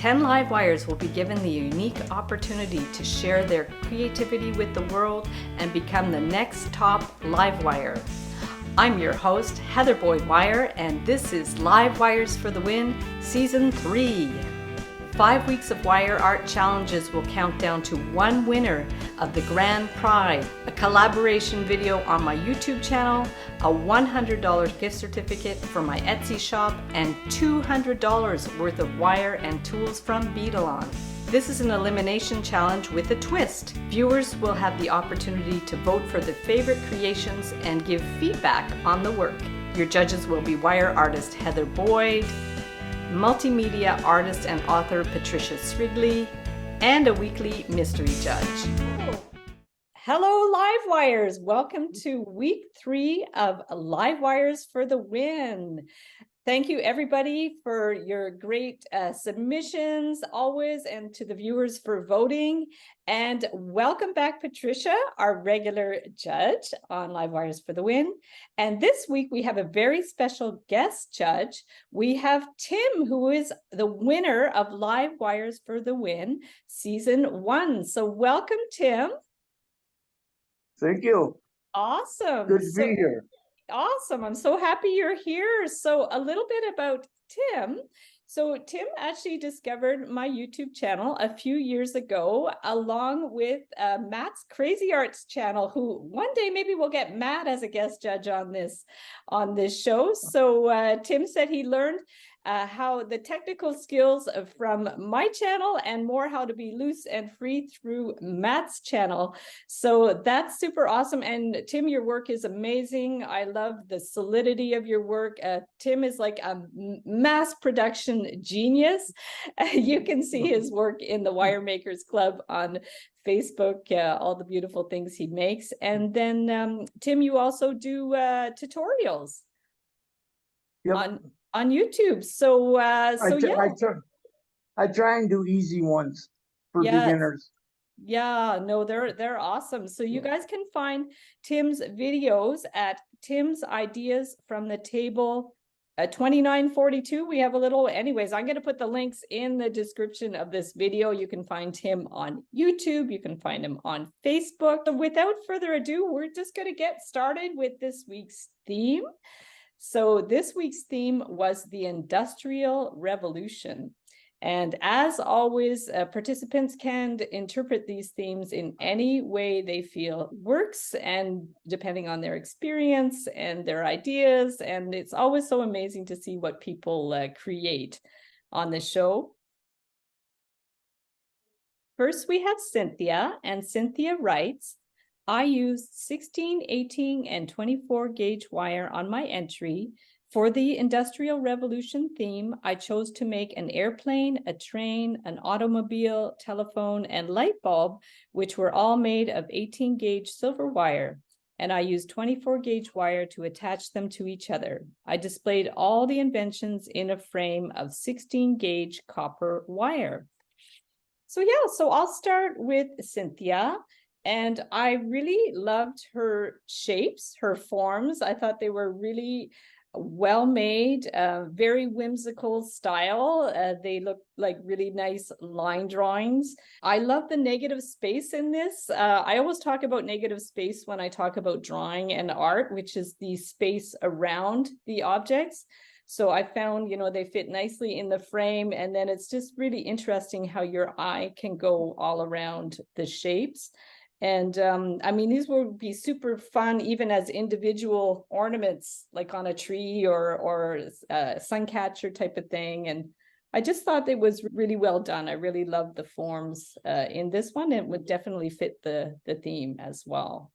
10 live wires will be given the unique opportunity to share their creativity with the world and become the next top live wire. I'm your host, Heather Boyd Wire, and this is Live Wires for the Win, Season 3. 5 weeks of wire art challenges will count down to one winner of the grand prize, a collaboration video on my YouTube channel, a $100 gift certificate for my Etsy shop, and $200 worth of wire and tools from Beadalon. This is an elimination challenge with a twist. Viewers will have the opportunity to vote for their favorite creations and give feedback on the work. Your judges will be wire artist Heather Boyd, multimedia artist and author Patricia Srigley, and a weekly mystery judge. Hello, Live Wires. Welcome to week 3 of Live Wires for the Win. Thank you, everybody, for your great submissions always, and to the viewers for voting. And welcome back, Patricia, our regular judge on Live Wires for the Win. And this week, we have a very special guest judge. We have Tim, who is the winner of Live Wires for the Win, Season 1. So welcome, Tim. Thank you. Awesome. Good to be here. Awesome. I'm so happy you're here. So a little bit about Tim. So Tim actually discovered my YouTube channel a few years ago, along with Matt's Crazy Arts channel, who one day maybe we'll get Matt as a guest judge on this show. So Tim said he learned how the technical skills from my channel and more how to be loose and free through Matt's channel. So that's super awesome. And Tim, your work is amazing. I love the solidity of your work. Tim is like a mass production genius. You can see his work in the Wiremakers Club on Facebook, all the beautiful things he makes. And then Tim, you also do tutorials. Yep. On YouTube. So I try and do easy ones for beginners. Yeah, no, they're awesome. So you guys can find Tim's videos at Tim's Ideas from the Table 2942. We have a little, anyways, I'm going to put the links in the description of this video. You can find him on YouTube. You can find him on Facebook. So without further ado, we're just going to get started with this week's theme. So this week's theme was the Industrial Revolution. And as always, participants can interpret these themes in any way they feel works, and depending on their experience and their ideas. And it's always so amazing to see what people create on the show. First, we have Cynthia, and Cynthia writes, I used 16, 18, and 24 gauge wire on my entry. For the Industrial Revolution theme, I chose to make an airplane, a train, an automobile, telephone, and light bulb, which were all made of 18 gauge silver wire. And I used 24 gauge wire to attach them to each other. I displayed all the inventions in a frame of 16 gauge copper wire. So I'll start with Cynthia. And I really loved her shapes, her forms. I thought they were really well made, very whimsical style. They look like really nice line drawings. I love the negative space in this. I always talk about negative space when I talk about drawing and art, which is the space around the objects. So I found, they fit nicely in the frame, and then it's just really interesting how your eye can go all around the shapes. And these would be super fun, even as individual ornaments, like on a tree or a sun catcher type of thing. And I just thought it was really well done. I really loved the forms in this one. It would definitely fit the theme as well.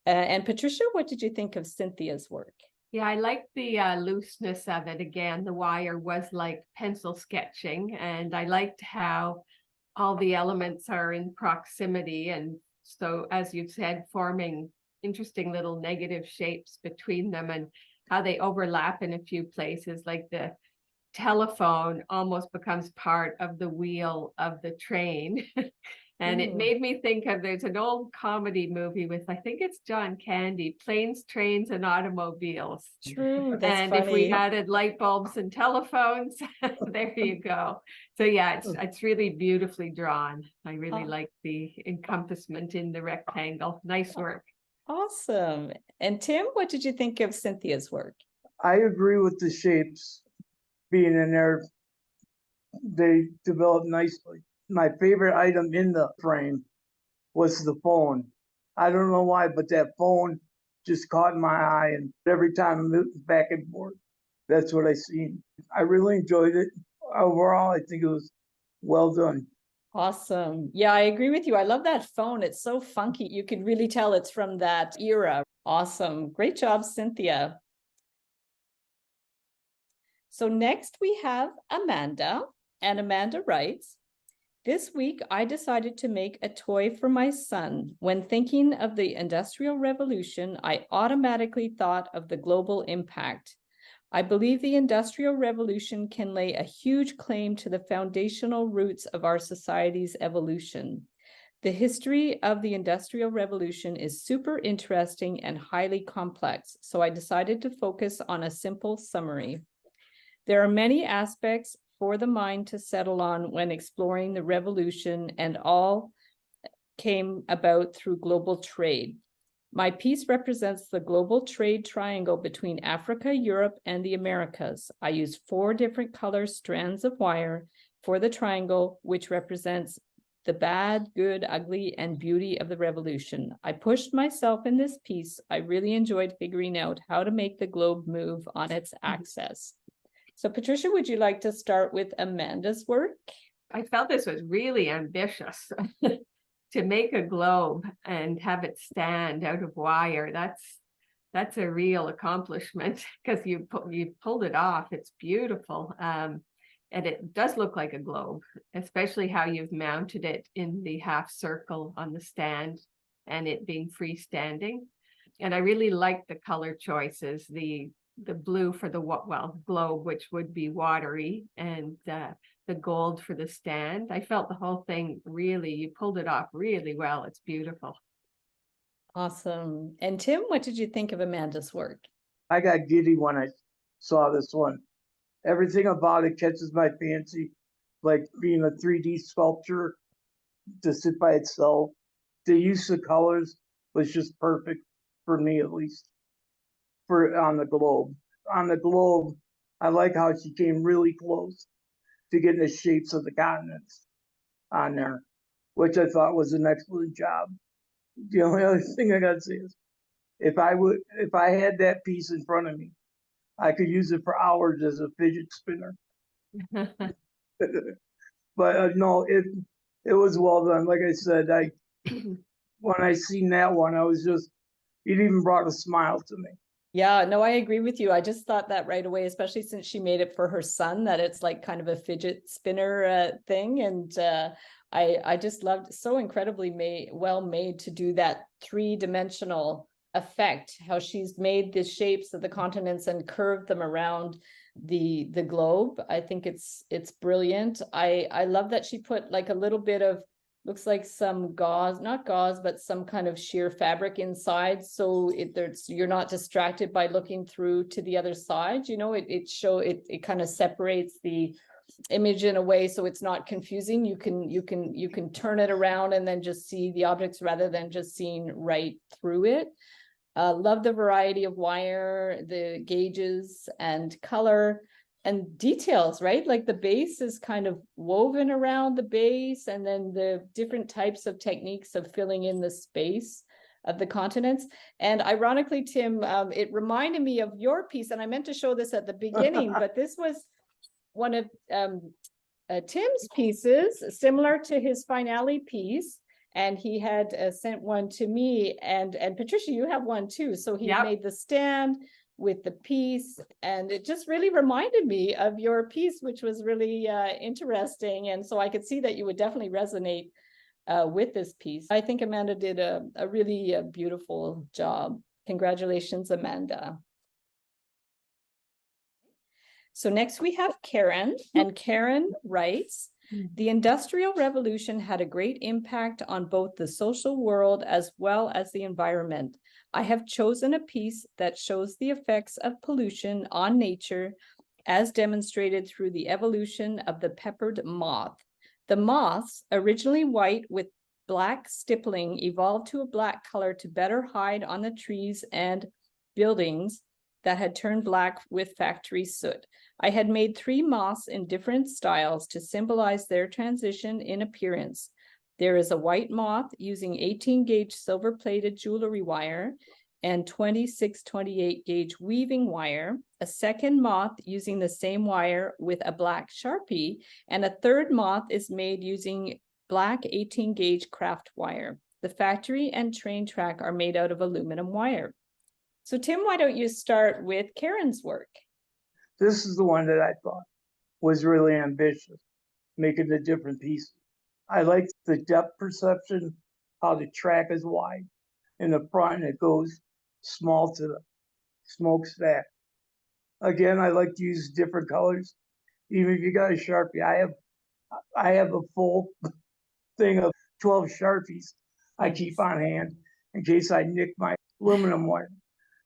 And Patricia, what did you think of Cynthia's work? Yeah, I liked the looseness of it. Again, the wire was like pencil sketching, and I liked how all the elements are in proximity, and so, as you've said, forming interesting little negative shapes between them, and how they overlap in a few places, like the telephone almost becomes part of the wheel of the train. And it Ooh. made me think of, there's an old comedy movie with, I think it's John Candy, Planes, Trains, and Automobiles. True, that's And if we funny. added light bulbs and telephones, there you go. So yeah, it's really beautifully drawn. I really Oh. like the encompassment in the rectangle. Nice work. Awesome. And Tim, what did you think of Cynthia's work? I agree with the shapes being in there. They developed nicely. My favorite item in the frame was the phone. I don't know why, but that phone just caught my eye, and every time I moved back and forth, that's what I seen. I really enjoyed it. Overall, I think it was well done. Awesome. Yeah, I agree with you. I love that phone. It's so funky. You could really tell it's from that era. Awesome. Great job, Cynthia. So next we have Amanda, and Amanda writes, this week I decided to make a toy for my son. When thinking of the Industrial Revolution, I automatically thought of the global impact. I believe the Industrial Revolution can lay a huge claim to the foundational roots of our society's evolution. The history of the Industrial Revolution is super interesting and highly complex, so I decided to focus on a simple summary. There are many aspects for the mind to settle on when exploring the revolution, and all came about through global trade. My piece represents the global trade triangle between Africa, Europe, and the Americas. I use 4 different color strands of wire for the triangle, which represents the bad, good, ugly, and beauty of the revolution. I pushed myself in this piece. I really enjoyed figuring out how to make the globe move on its axis. So Patricia, would you like to start with Amanda's work? I felt this was really ambitious. To make a globe and have it stand out of wire, that's a real accomplishment, because you pulled it off. It's beautiful. And it does look like a globe, especially how you've mounted it in the half circle on the stand and it being freestanding. And I really like the color choices, the blue for the globe, which would be watery, and the gold for the stand. I felt the whole thing really, you pulled it off really well. It's beautiful. Awesome. And Tim, what did you think of Amanda's work? I got giddy when I saw this one. Everything about it catches my fancy, like being a 3D sculpture to sit by itself. The use of colors was just perfect for me, at least. For on the globe. On the globe, I like how she came really close to getting the shapes of the continents on there, which I thought was an excellent job. The only other thing I gotta say is, if I had that piece in front of me, I could use it for hours as a fidget spinner. But no, it was well done. Like I said, when I seen that one, I was just, it even brought a smile to me. Yeah, no, I agree with you. I just thought that right away, especially since she made it for her son, that it's like kind of a fidget spinner thing. And I just loved, so incredibly well made to do that 3-dimensional effect, how she's made the shapes of the continents and curved them around the globe. I think it's brilliant. I love that she put like a little bit of, looks like some gauze, not gauze, but some kind of sheer fabric inside. So you're not distracted by looking through to the other side. You know, it kind of separates the image in a way so it's not confusing. You can turn it around and then just see the objects rather than just seeing right through it. Love the variety of wire, the gauges and color and details, right? Like the base is kind of woven around the base, and then the different types of techniques of filling in the space of the continents. And ironically, Tim, it reminded me of your piece, and I meant to show this at the beginning, but this was one of Tim's pieces, similar to his finale piece. And he had sent one to me, and Patricia, you have one too. So he made the stand with the piece, and it just really reminded me of your piece, which was really interesting. And so I could see that you would definitely resonate with this piece. I think Amanda did a really beautiful job. Congratulations, Amanda. So next we have Karen, and Karen writes, The Industrial Revolution had a great impact on both the social world as well as the environment. I have chosen a piece that shows the effects of pollution on nature as demonstrated through the evolution of the peppered moth. The moths, originally white with black stippling, evolved to a black color to better hide on the trees and buildings that had turned black with factory soot. I had made 3 moths in different styles to symbolize their transition in appearance. There is a white moth using 18 gauge silver plated jewelry wire and 26-28 gauge weaving wire, a second moth using the same wire with a black Sharpie, and a third moth is made using black 18 gauge craft wire. The factory and train track are made out of aluminum wire. So Tim, why don't you start with Karen's work? This is the one that I thought was really ambitious, making the different pieces. I like the depth perception, how the track is wide in the front and it goes small to the smokestack. Again, I like to use different colors. Even if you got a Sharpie, I have a full thing of 12 Sharpies I keep on hand in case I nick my aluminum wire.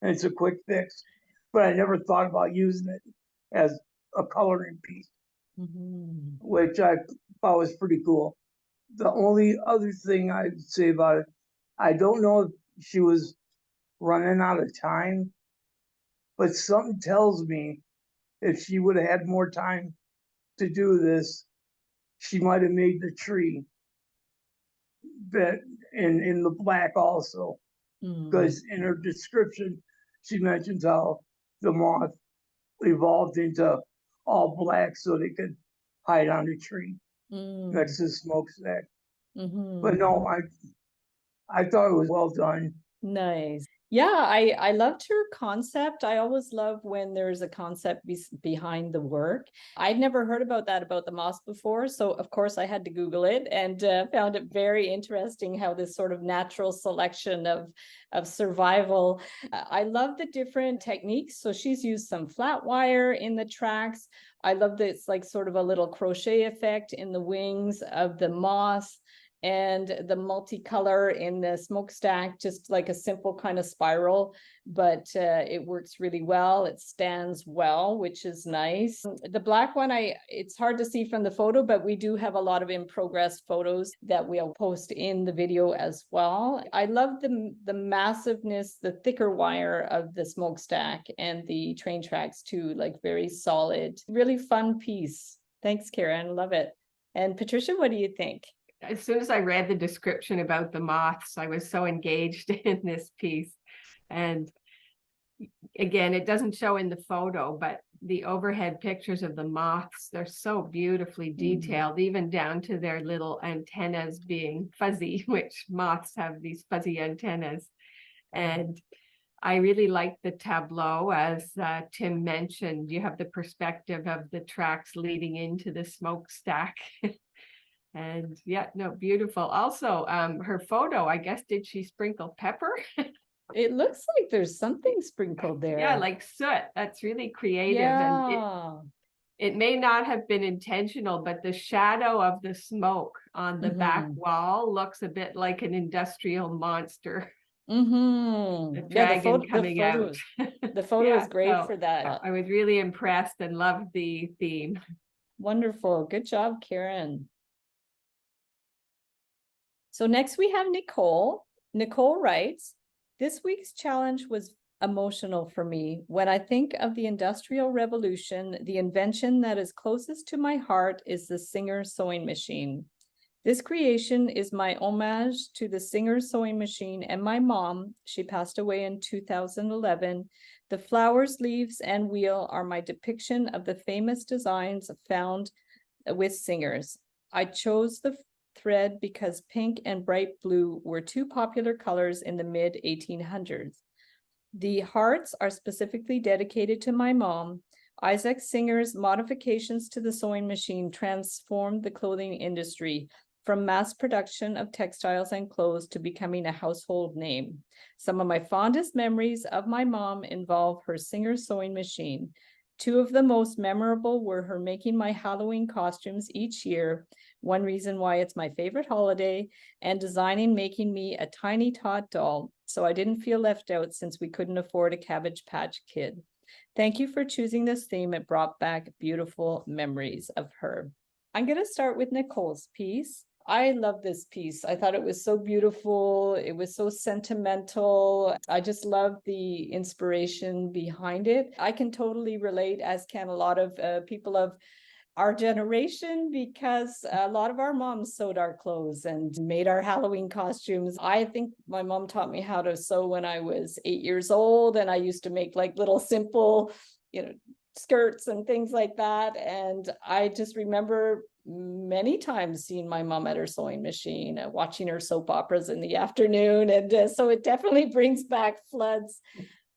And it's a quick fix. But I never thought about using it as a coloring piece, which I thought was pretty cool. The only other thing I'd say about it, I don't know if she was running out of time, but something tells me if she would have had more time to do this, she might have made the tree but in the black also. Because in her description, she mentions how the moth evolved into all black so they could hide on the tree next to the smokestack. But no, I thought it was well done. Nice. Yeah, I loved her concept. I always love when there's a concept behind the work. I'd never heard about that about the moss before. So of course I had to Google it and found it very interesting how this sort of natural selection of survival. I love the different techniques. So she's used some flat wire in the tracks. I love that it's like sort of a little crochet effect in the wings of the moss. And the multicolor in the smokestack, just like a simple kind of spiral, but it works really well. It stands well, which is nice. The black one, it's hard to see from the photo, but we do have a lot of in progress photos that we'll post in the video as well. I love the massiveness, the thicker wire of the smokestack and the train tracks too, like very solid, really fun piece. Thanks, Karen, love it. And Patricia, what do you think? As soon as I read the description about the moths, I was so engaged in this piece. And again, it doesn't show in the photo, but the overhead pictures of the moths, they're so beautifully detailed, even down to their little antennas being fuzzy, which moths have these fuzzy antennas. And I really like the tableau, as Tim mentioned. You have the perspective of the tracks leading into the smokestack. And yeah, no, beautiful. Also, her photo, I guess, did she sprinkle pepper? It looks like there's something sprinkled there. Yeah, like soot. That's really creative. Yeah. And it may not have been intentional, but the shadow of the smoke on the back wall looks a bit like an industrial monster. The dragon coming out. The photo is great for that. I was really impressed and loved the theme. Wonderful. Good job, Karen. So next we have Nicole. Nicole writes, this week's challenge was emotional for me. When I think of the Industrial Revolution, the invention that is closest to my heart is the Singer sewing machine. This creation is my homage to the Singer sewing machine and my mom. She passed away in 2011. The flowers, leaves, and wheel are my depiction of the famous designs found with Singers. I chose the thread because pink and bright blue were 2 popular colors in the mid-1800s. The hearts are specifically dedicated to my mom. Isaac Singer's modifications to the sewing machine transformed the clothing industry from mass production of textiles and clothes to becoming a household name. Some of my fondest memories of my mom involve her Singer sewing machine. Two of the most memorable were her making my Halloween costumes each year, one reason why it's my favorite holiday, and making me a tiny tot doll, so I didn't feel left out since we couldn't afford a Cabbage Patch Kid. Thank you for choosing this theme. It brought back beautiful memories of her. I'm going to start with Nicole's piece. I love this piece. I thought it was so beautiful. It was so sentimental. I just love the inspiration behind it. I can totally relate, as can a lot of people of our generation, because a lot of our moms sewed our clothes and made our Halloween costumes. I think my mom taught me how to sew when I was 8 years old, and I used to make like little simple, skirts and things like that. And I just remember many times seeing my mom at her sewing machine, watching her soap operas in the afternoon. And so it definitely brings back floods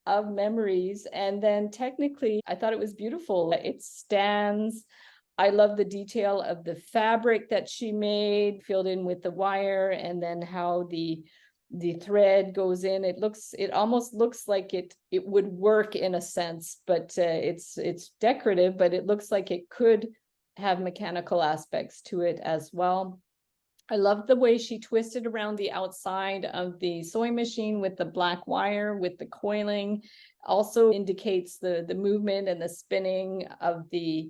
of memories. And then technically, I thought it was beautiful. It stands. I love the detail of the fabric that she made, filled in with the wire, and then how the thread goes in. It almost looks like it would work in a sense, but it's decorative, but it looks like it could have mechanical aspects to it as well. I love the way she twisted around the outside of the sewing machine with the black wire, with the coiling. Also indicates the movement and the spinning of the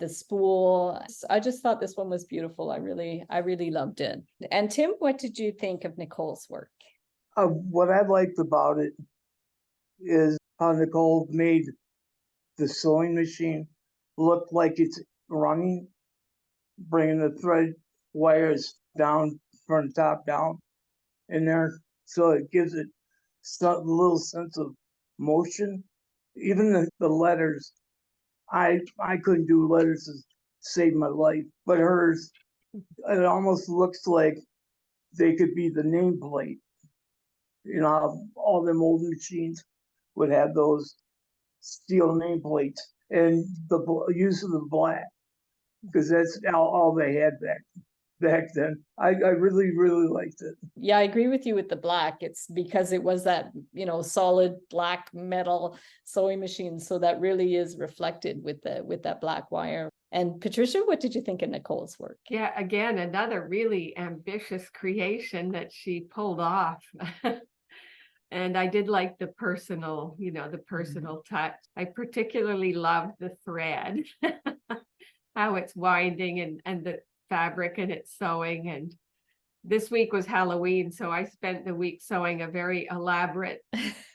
spool. I just thought this one was beautiful. I really loved it. And Tim, what did you think of Nicole's work? What I liked about it is how Nicole made the sewing machine look like it's running, bringing the thread wires down from the top down in there. So it gives it a little sense of motion. Even the letters, I couldn't do letters to save my life, but hers, it almost looks like they could be the nameplate. All them old machines would have those steel nameplates, and the use of the black, because that's all they had back then. I really liked it. Yeah, I agree with you with the black. It's because it was that, solid black metal sewing machine. So that really is reflected with that black wire. And Patricia, what did you think of Nicole's work? Yeah, again, another really ambitious creation that she pulled off. And I did like the personal touch. I particularly loved the thread, how it's winding and the fabric and it's sewing. And this week was Halloween, so I spent the week sewing a very elaborate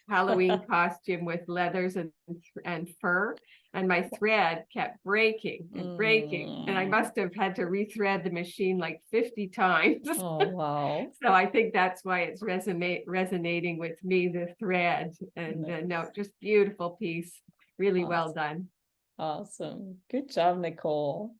Halloween costume with leathers and fur, and my thread kept breaking and breaking, and I must have had to rethread the machine like 50 times. Oh, wow. So I think that's why it's resonating with me, the thread. And Nice. no, just beautiful piece, really Awesome. well done. Awesome. Good job, Nicole.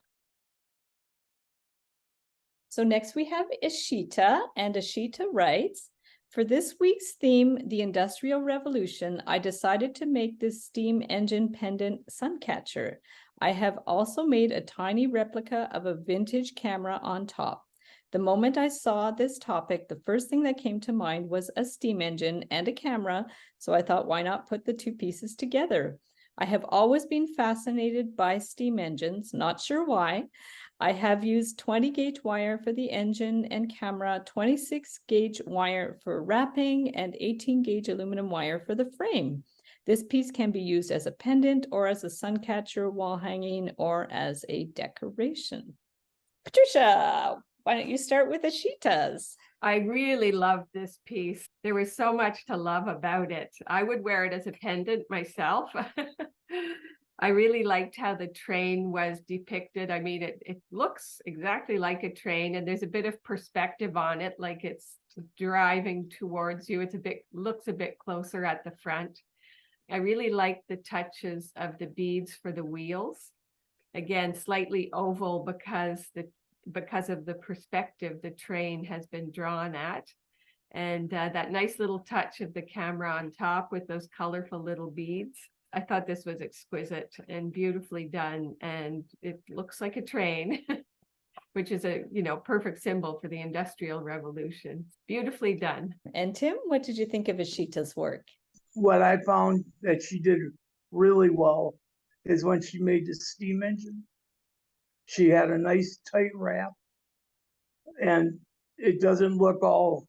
So next we have Ishita, and Ishita writes, for this week's theme, the Industrial Revolution, I decided to make this steam engine pendant sun catcher. I have also made a tiny replica of a vintage camera on top. The moment I saw this topic, the first thing that came to mind was a steam engine and a camera, so I thought, why not put the two pieces together? I have always been fascinated by steam engines, not sure why. I have used 20 gauge wire for the engine and camera, 26 gauge wire for wrapping, and 18 gauge aluminum wire for the frame. This piece can be used as a pendant or as a sun catcher, wall hanging, or as a decoration. Patricia, why don't you start with Ishita's? I really loved this piece. There was so much to love about it. I would wear it as a pendant myself. I really liked how the train was depicted. I mean, it looks exactly like a train, and there's a bit of perspective on it, like it's driving towards you. Looks a bit closer at the front. I really liked the touches of the beads for the wheels. Again, slightly oval because of the perspective the train has been drawn at. And that nice little touch of the camera on top with those colorful little beads. I thought this was exquisite and beautifully done, and it looks like a train, which is a perfect symbol for the Industrial Revolution. Beautifully done. And Tim, what did you think of Ishita's work? What I found that she did really well is when she made the steam engine. She had a nice tight wrap, and it doesn't look all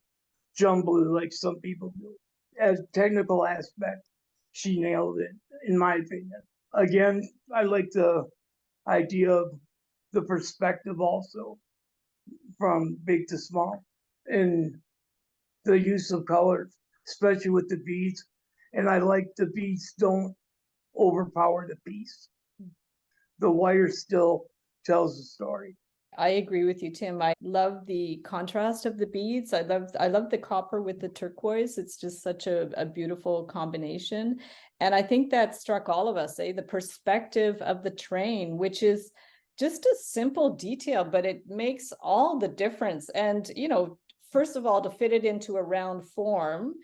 jumbled like some people do. As technical aspect, she nailed it, in my opinion. Again, I like the idea of the perspective also, from big to small, and the use of colors, especially with the beads. And I like the beads don't overpower the piece. The wire still tells the story. I agree with you, Tim. I love the contrast of the beads. I love the copper with the turquoise. It's just such a beautiful combination. And I think that struck all of us, the perspective of the train, which is just a simple detail, but it makes all the difference. And, first of all, to fit it into a round form,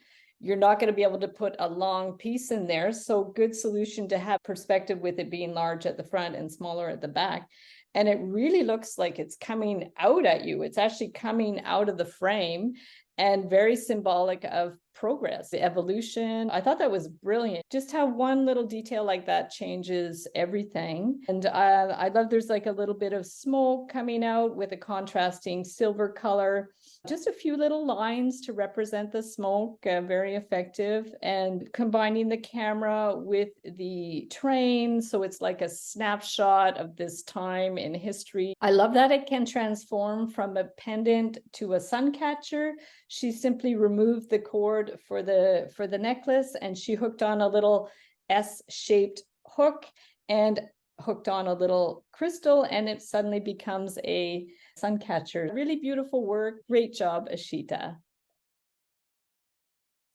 you're not going to be able to put a long piece in there. So good solution to have perspective with it being large at the front and smaller at the back. And it really looks like it's coming out at you. It's actually coming out of the frame and very symbolic of progress, the evolution. I thought that was brilliant. Just how one little detail like that changes everything. And I love there's like a little bit of smoke coming out with a contrasting silver color. Just a few little lines to represent the smoke, very effective. And combining the camera with the train, so it's like a snapshot of this time in history. I love that it can transform from a pendant to a sun catcher. She simply removed the cord for the necklace, and she hooked on a little S-shaped hook and hooked on a little crystal, and it suddenly becomes a sun catcher. Really beautiful work. Great job, Ashita.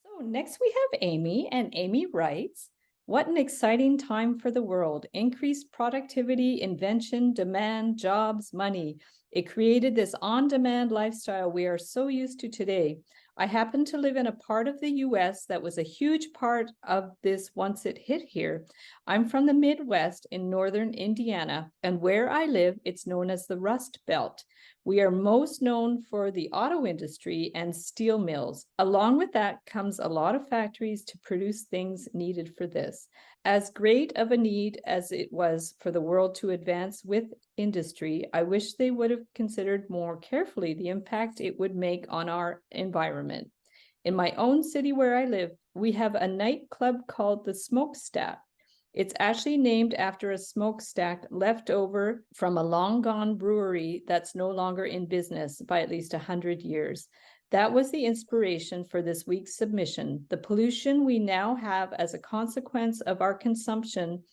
So next we have Amy, and Amy writes, "What an exciting time for the world. Increased productivity, invention, demand, jobs, money. It created this on-demand lifestyle we are so used to today. I happen to live in a part of the US that was a huge part of this once it hit here. I'm from the Midwest in northern Indiana, and where I live, it's known as the Rust Belt. We are most known for the auto industry and steel mills. Along with that comes a lot of factories to produce things needed for this. As great of a need as it was for the world to advance with industry, I wish they would have considered more carefully the impact it would make on our environment. In my own city where I live, we have a nightclub called the Smokestack. It's actually named after a smokestack left over from a long gone brewery that's no longer in business by at least 100 years. That was the inspiration for this week's submission. The pollution we now have as a consequence of our consumption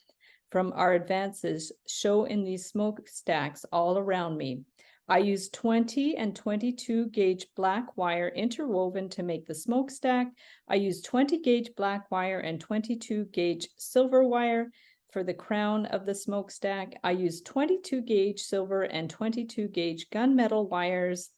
from our advances show in these smokestacks all around me. I use 20 and 22 gauge black wire interwoven to make the smokestack. I use 20 gauge black wire and 22 gauge silver wire for the crown of the smokestack. I use 22 gauge silver and 22 gauge gunmetal wires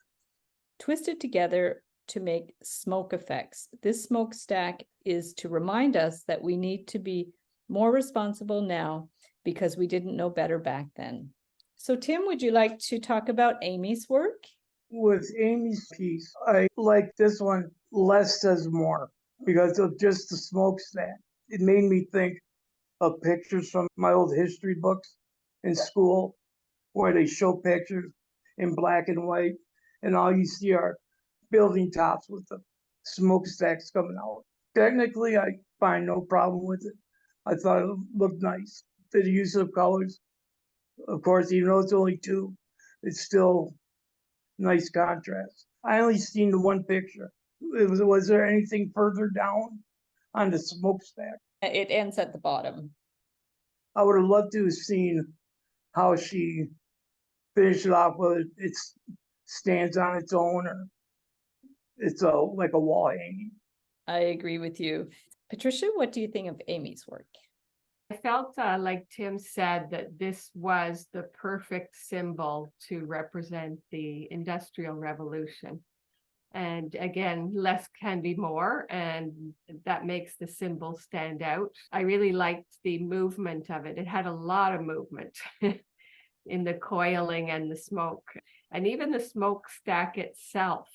twisted together to make smoke effects. This smokestack is to remind us that we need to be more responsible now because we didn't know better back then." So Tim, would you like to talk about Amy's work? With Amy's piece, I like this one, less says more, because of just the smokestack. It made me think of pictures from my old history books in school, where they show pictures in black and white, and all you see are building tops with the smokestacks coming out. Technically, I find no problem with it. I thought it looked nice. The use of colors, of course, even though it's only two, it's still nice contrast. I only seen the one picture. Was there anything further down on the smokestack? It ends at the bottom. I would have loved to have seen how she finished it off, whether it stands on its own or it's like a wall hanging. I agree with you. Patricia, what do you think of Amy's work? I felt like Tim said that this was the perfect symbol to represent the Industrial Revolution. And again, less can be more, and that makes the symbol stand out. I really liked the movement of it. It had a lot of movement in the coiling and the smoke. And even the smokestack itself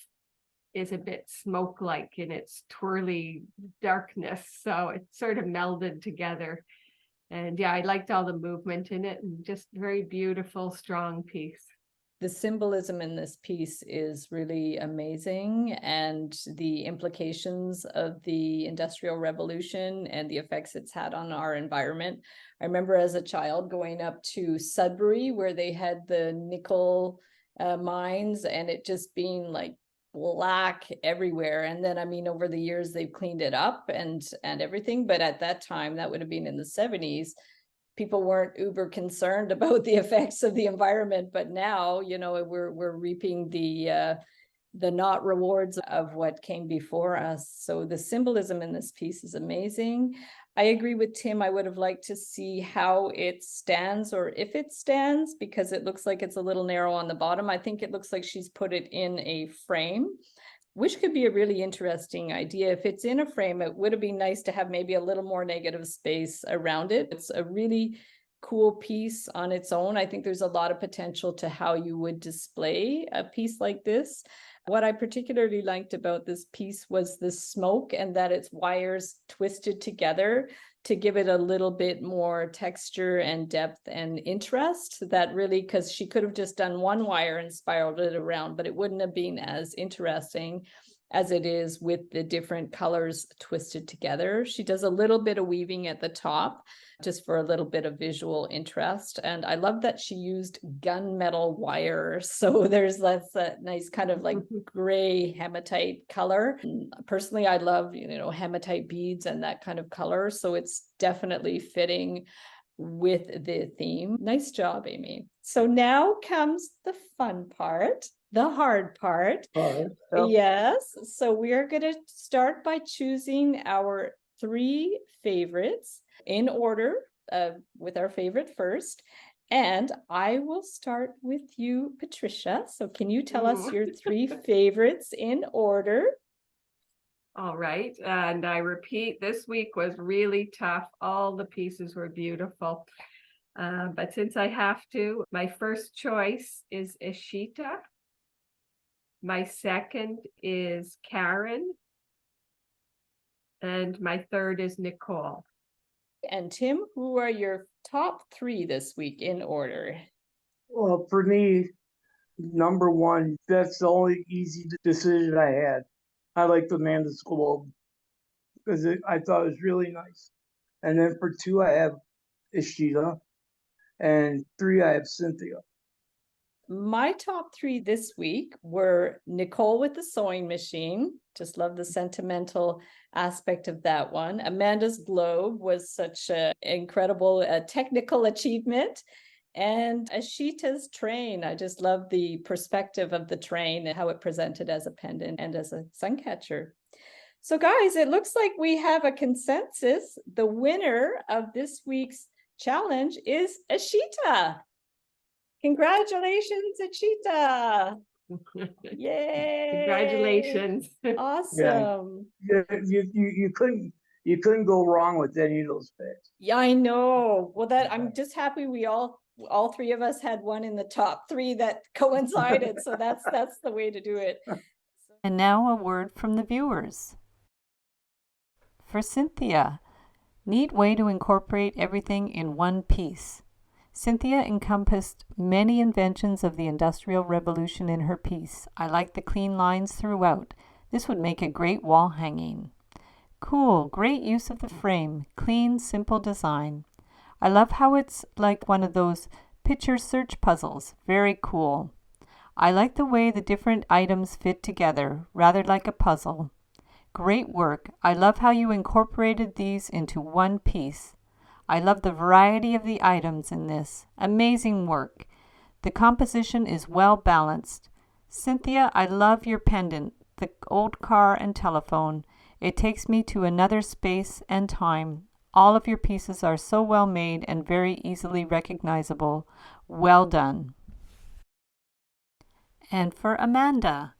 is a bit smoke-like in its twirly darkness. So it sort of melded together. And yeah, I liked all the movement in it, and just very beautiful, strong piece. The symbolism in this piece is really amazing, and the implications of the Industrial Revolution and the effects it's had on our environment. I remember as a child going up to Sudbury where they had the nickel mines, and it just being like black everywhere. And then, I mean, over the years they've cleaned it up and everything, but at that time, that would have been in the 70s, people weren't uber concerned about the effects of the environment, but now, you know, we're reaping the not rewards of what came before us. So the symbolism in this piece is amazing. I agree with Tim. I would have liked to see how it stands, or if it stands, because it looks like it's a little narrow on the bottom. I think it looks like she's put it in a frame, which could be a really interesting idea. If it's in a frame, it would have been nice to have maybe a little more negative space around it. It's a really cool piece on its own. I think there's a lot of potential to how you would display a piece like this. What I particularly liked about this piece was the smoke, and that its wires twisted together to give it a little bit more texture and depth and interest. That really, because she could have just done one wire and spiraled it around, but it wouldn't have been as interesting as it is with the different colors twisted together. She does a little bit of weaving at the top just for a little bit of visual interest. And I love that she used gunmetal wire. So there's that nice kind of like gray hematite color. And personally, I love, you know, hematite beads and that kind of color. So it's definitely fitting with the theme. Nice job, Amy. So now comes the fun part, the hard part. Yes. So we are going to start by choosing our 3 favorites in order, with our favorite first. And I will start with you, Patricia. So can you tell us your 3 favorites in order? All right. And I repeat, this week was really tough. All the pieces were beautiful. But since I have to, my first choice is Ishita. My second is Karen. And my third is Nicole. And Tim, who are your top 3 this week in order? Well, for me, number 1, that's the only easy decision I had. I liked Amanda's Globe because I thought it was really nice. And then for 2, I have Ishita. And 3, I have Cynthia. My top 3 this week were Nicole with the sewing machine. Just love the sentimental aspect of that one. Amanda's Globe was such an incredible technical achievement. And Ashita's train. I just love the perspective of the train and how it presented as a pendant and as a sun catcher. So guys, it looks like we have a consensus. The winner of this week's challenge is Ashita. Congratulations, Ashita. Yay. Congratulations. Awesome. Yeah, you couldn't go wrong with any of those picks. Yeah, I know. Well, that I'm just happy we all 3 of us had one in the top 3 that coincided. So that's the way to do it. And now a word from the viewers. For Cynthia, neat way to incorporate everything in one piece. Cynthia encompassed many inventions of the Industrial Revolution in her piece. I like the clean lines throughout. This would make a great wall hanging. Cool, great use of the frame. Clean, simple design. I love how it's like one of those picture search puzzles. Very cool. I like the way the different items fit together, rather like a puzzle. Great work. I love how you incorporated these into one piece. I love the variety of the items in this. Amazing work. The composition is well balanced. Cynthia, I love your pendant, the old car and telephone. It takes me to another space and time. All of your pieces are so well made and very easily recognizable. Well done. And for Amanda,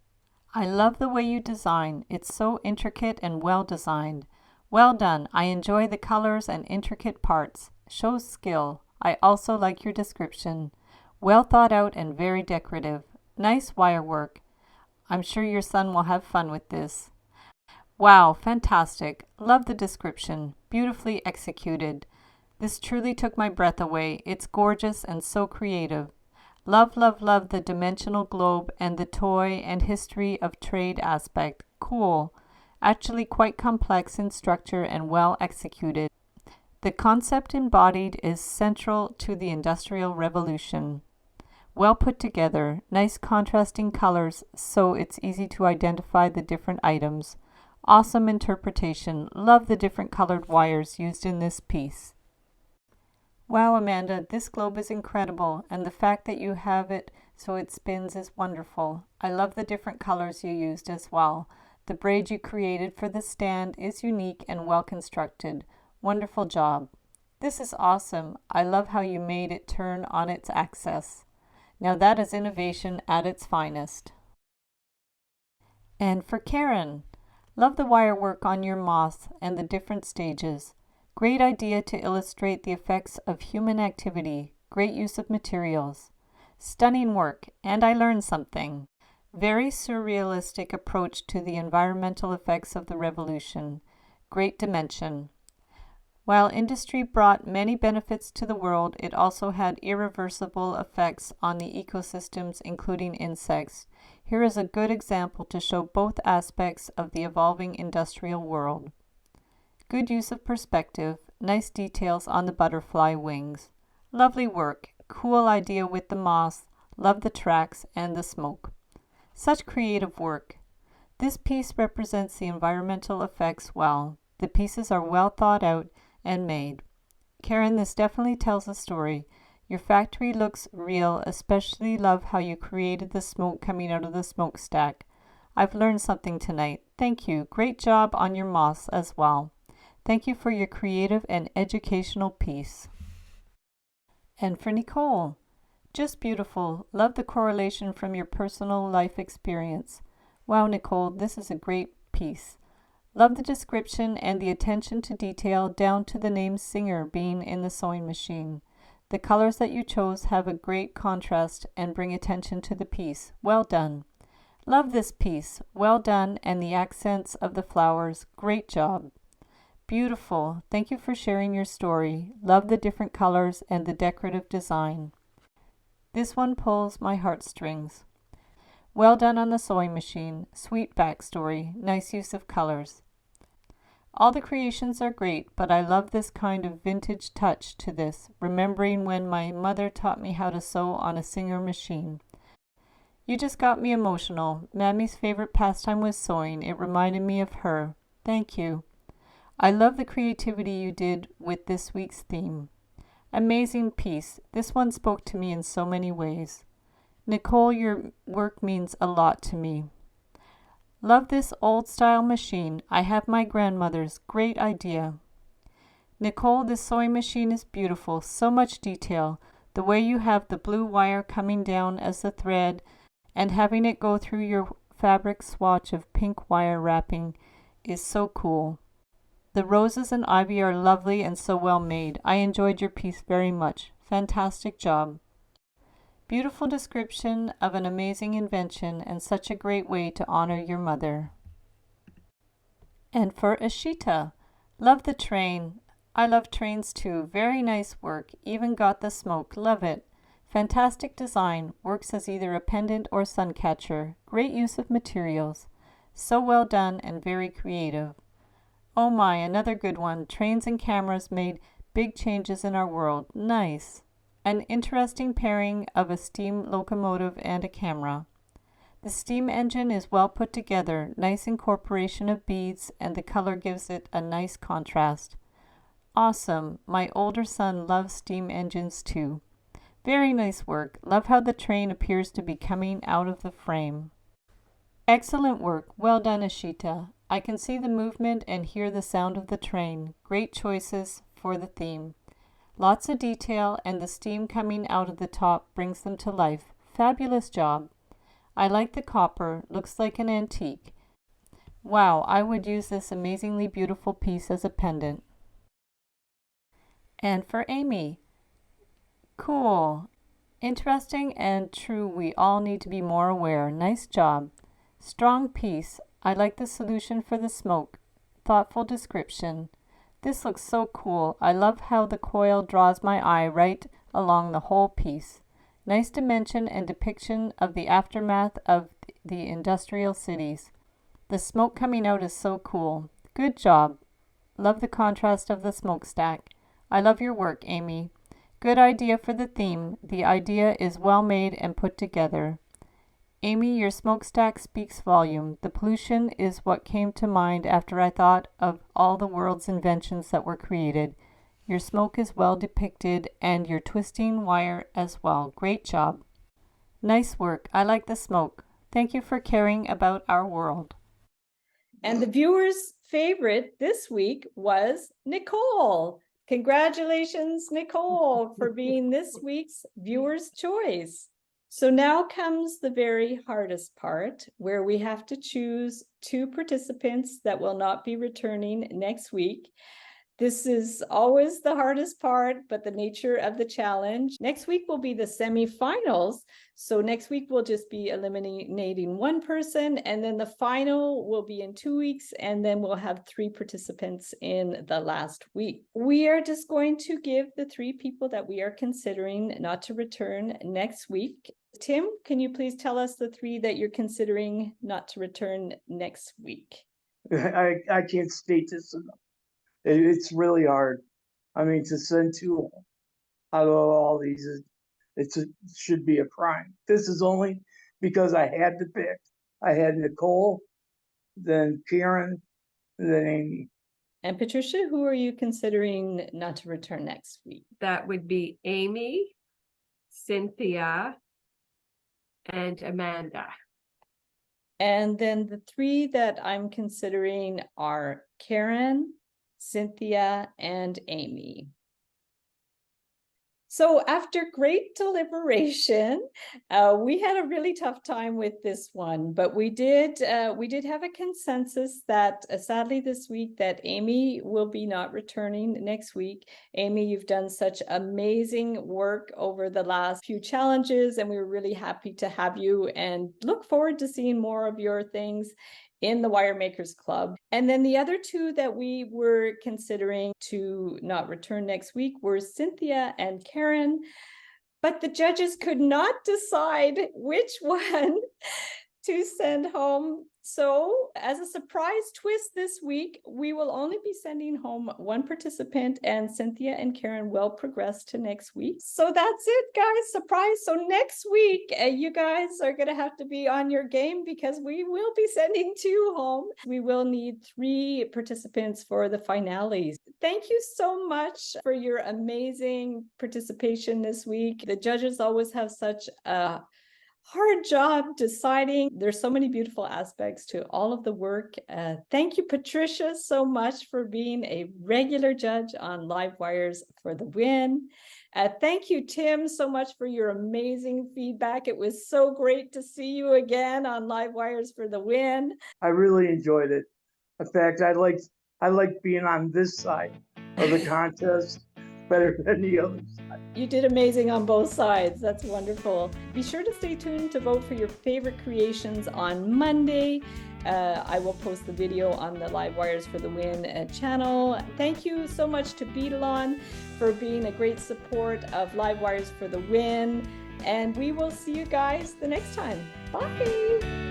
I love the way you design. It's so intricate and well designed. Well done. I enjoy the colors and intricate parts. Shows skill. I also like your description. Well thought out and very decorative. Nice wire work. I'm sure your son will have fun with this. Wow, fantastic. Love the description. Beautifully executed. This truly took my breath away. It's gorgeous and so creative. Love, love, love the dimensional globe and the toy and history of trade aspect. Cool. Actually quite complex in structure and well executed. The concept embodied is central to the Industrial Revolution. Well put together, nice contrasting colors so it's easy to identify the different items. Awesome interpretation. Love the different colored wires used in this piece. Wow, Amanda, this globe is incredible, and the fact that you have it so it spins is wonderful. I love the different colors you used as well. The braid you created for the stand is unique and well constructed. Wonderful job. This is awesome. I love how you made it turn on its axis. Now that is innovation at its finest. And for Karen, love the wire work on your moth and the different stages. Great idea to illustrate the effects of human activity. Great use of materials. Stunning work, and I learned something. Very surrealistic approach to the environmental effects of the revolution. Great dimension. While industry brought many benefits to the world, it also had irreversible effects on the ecosystems, including insects. Here is a good example to show both aspects of the evolving industrial world. Good use of perspective, nice details on the butterfly wings. Lovely work, cool idea with the moss, love the tracks and the smoke. Such creative work. This piece represents the environmental effects well. The pieces are well thought out and made. Karen, this definitely tells a story. Your factory looks real, especially love how you created the smoke coming out of the smokestack. I've learned something tonight. Thank you. Great job on your moss as well. Thank you for your creative and educational piece. And for Nicole, just beautiful. Love the correlation from your personal life experience. Wow, Nicole, this is a great piece. Love the description and the attention to detail down to the name Singer being in the sewing machine. The colors that you chose have a great contrast and bring attention to the piece. Well done. Love this piece. Well done, and the accents of the flowers. Great job. Beautiful. Thank you for sharing your story. Love the different colors and the decorative design. This one pulls my heartstrings. Well done on the sewing machine. Sweet backstory. Nice use of colors. All the creations are great, but I love this kind of vintage touch to this, remembering when my mother taught me how to sew on a Singer machine. You just got me emotional. Mammy's favorite pastime was sewing. It reminded me of her. Thank you. I love the creativity you did with this week's theme. Amazing piece. This one spoke to me in so many ways. Nicole, your work means a lot to me. Love this old style machine. I have my grandmother's. Great idea. Nicole, this sewing machine is beautiful. So much detail. The way you have the blue wire coming down as the thread and having it go through your fabric swatch of pink wire wrapping is so cool. The roses and ivy are lovely and so well made. I enjoyed your piece very much. Fantastic job. Beautiful description of an amazing invention and such a great way to honor your mother. And for Ashita, love the train. I love trains too. Very nice work. Even got the smoke. Love it. Fantastic design. Works as either a pendant or sun catcher. Great use of materials. So well done and very creative. Oh my, another good one. Trains and cameras made big changes in our world. Nice. An interesting pairing of a steam locomotive and a camera. The steam engine is well put together. Nice incorporation of beads, and the color gives it a nice contrast. Awesome. My older son loves steam engines too. Very nice work. Love how the train appears to be coming out of the frame. Excellent work. Well done, Ashita. I can see the movement and hear the sound of the train. Great choices for the theme. Lots of detail, and the steam coming out of the top brings them to life. Fabulous job. I like the copper. Looks like an antique. Wow, I would use this amazingly beautiful piece as a pendant. And for Amy. Cool. Interesting and true. We all need to be more aware. Nice job. Strong piece. I like the solution for the smoke. Thoughtful description. This looks so cool. I love how the coil draws my eye right along the whole piece. Nice dimension and depiction of the aftermath of the industrial cities. The smoke coming out is so cool. Good job. Love the contrast of the smokestack. I love your work, Amy. Good idea for the theme. The idea is well made and put together. Amy, your smokestack speaks volume. The pollution is what came to mind after I thought of all the world's inventions that were created. Your smoke is well depicted and your twisting wire as well. Great job. Nice work. I like the smoke. Thank you for caring about our world. And the viewer's favorite this week was Nicole. Congratulations, Nicole, for being this week's viewer's choice. So now comes the very hardest part, where we have to choose 2 participants that will not be returning next week. This is always the hardest part, but the nature of the challenge. Next week will be the semifinals. So next week we'll just be eliminating 1 person, and then the final will be in 2 weeks, and then we'll have 3 participants in the last week. We are just going to give the 3 people that we are considering not to return next week. Tim, can you please tell us the 3 that you're considering not to return next week? I can't state this enough. It's really hard. I mean, to send 2 out of all these, it should be a crime. This is only because I had to pick. I had Nicole, then Karen, then Amy. And Patricia, who are you considering not to return next week? That would be Amy, Cynthia, and Amanda. And then the 3 that I'm considering are Karen, Cynthia, and Amy. So after great deliberation, we had a really tough time with this one, but we did have a consensus that sadly this week that Amy will be not returning next week. Amy, you've done such amazing work over the last few challenges, and we were really happy to have you and look forward to seeing more of your things in the Wiremakers Club. And then the other 2 that we were considering to not return next week were Cynthia and Karen, but the judges could not decide which one to send home. So as a surprise twist this week, we will only be sending home 1 participant, and Cynthia and Karen will progress to next week. So that's it, guys. Surprise. So next week, you guys are going to have to be on your game because we will be sending 2 home. We will need 3 participants for the finales. Thank you so much for your amazing participation this week. The judges always have such a hard job deciding. There's so many beautiful aspects to all of the work. Thank you, Patricia, so much for being a regular judge on Live Wires for the Win. Thank you, Tim, so much for your amazing feedback. It was so great to see you again on Live Wires for the Win. I really enjoyed it. In fact, I like being on this side of the contest better than the other side. You did amazing on both sides. That's wonderful. Be sure to stay tuned to vote for your favorite creations on Monday. I will post the video on the Live Wires for the Win channel. Thank you so much to Beadalon for being a great support of Live Wires for the Win. And we will see you guys the next time. Bye.